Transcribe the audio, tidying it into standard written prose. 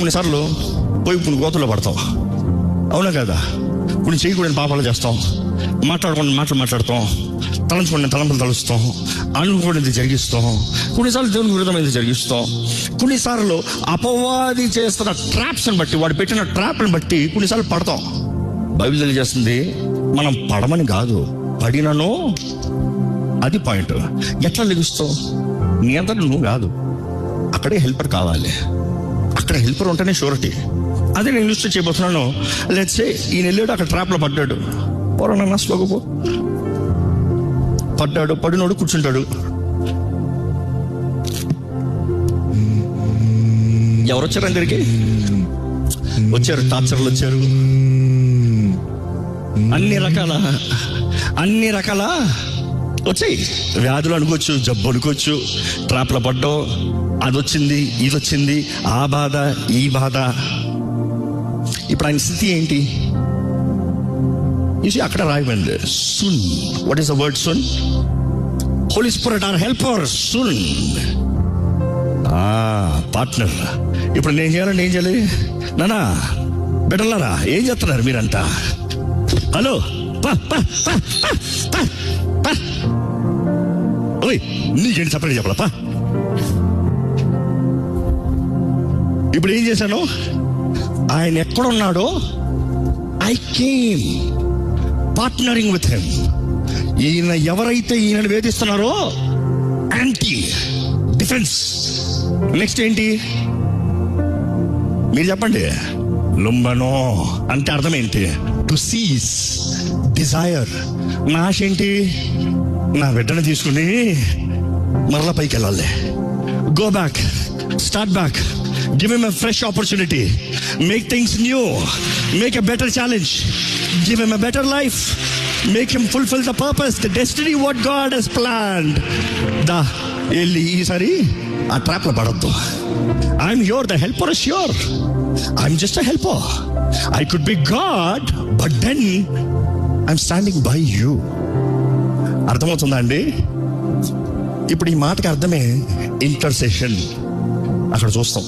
కొన్నిసార్లు పోయి కొన్ని గోతుల్లో పడతాం, అవునా కదా? కొన్ని చేయకూడని పాపాలు చేస్తాం, మాట్లాడకుండా మాట్లాడతాం, తలంచుకుని తలంపులు తలుస్తాం, అనుకోనిది జరిగిస్తాం, కొన్నిసార్లు దేవుని విరుద్ధమైనది జరిగిస్తాం. కొన్నిసార్లు అపవాది చేస్తున్న ట్రాప్స్ని బట్టి, వాడు పెట్టిన ట్రాప్ని బట్టి కొన్నిసార్లు పడతాం. బైబిల్ తెలియజేస్తుంది మనం పడమని కాదు, పడినను. అది పాయింట్. ఎట్లా లెగుస్తావు? నీ అంతా నువ్వు కాదు, అక్కడే హెల్పర్ కావాలి. అక్కడ హెల్పర్ ఉంటేనే షూరిటీ. అదే నేను ఇన్వెస్ట్ చేయబోతున్నాను. లెట్స్ సే ఈయన వెళ్ళాడు, అక్కడ ట్రాప్లో పడ్డాడు. పోరాడన్నా స్లోగపో. పడ్డాడు, పడినోడు కూర్చుంటాడు. ఎవరు వచ్చారు అందరికి? వచ్చారు, టార్చర్లు వచ్చారు, అన్ని రకాల వచ్చాయి. వ్యాధులు అనుకోవచ్చు, జబ్బు అనుకోవచ్చు, ట్రాప్లో పడ్డావు, అది వచ్చింది, ఇది వచ్చింది, ఆ బాధ, ఈ బాధ. ఇప్పుడు ఆయన స్థితి ఏంటి? ఇది అక్కడ రాయమండి, సున్. What is the word sun? Holy Spirit our helper. Sun partner. ఇప్పుడు నేను చేయాలండి, ఏం చేయాలి? నానా బిడ్డలారా, ఏం చేస్తున్నారు మీరంతా? హలో, నీకేంటి సపరేట్ చెప్పలప్పా. ఇప్పుడు ఏం చేశాను? ఆయన ఎక్కడున్నాడో I came partnering with him. ఈయన ఎవరైతే ఈయనను వేధిస్తున్నారో యాంటీ డిఫెన్స్. నెక్స్ట్ ఏంటి మీరు చెప్పండి? లుంబనో అంటే అర్థం ఏంటి? To seize, desire. నా ఆశ ఏంటి? నా బిడ్డను తీసుకుని మరలా పైకి వెళ్ళాలి. Go back, start back, give him a fresh opportunity, make things new, make a better challenge, give him a better life, make him fulfil the purpose, the destiny what God has planned. దా వెళ్ళి ఈసారి ఆ ట్రాప్లో పడద్దు. I'm here, the helper is here. I'm just a helper. I could be God, but then I'm standing by you. అర్థమవుతుందా అండి? ఇప్పుడు ఈ మాటకి అర్థమే ఇంటర్సెషన్. అక్కడ చూస్తాం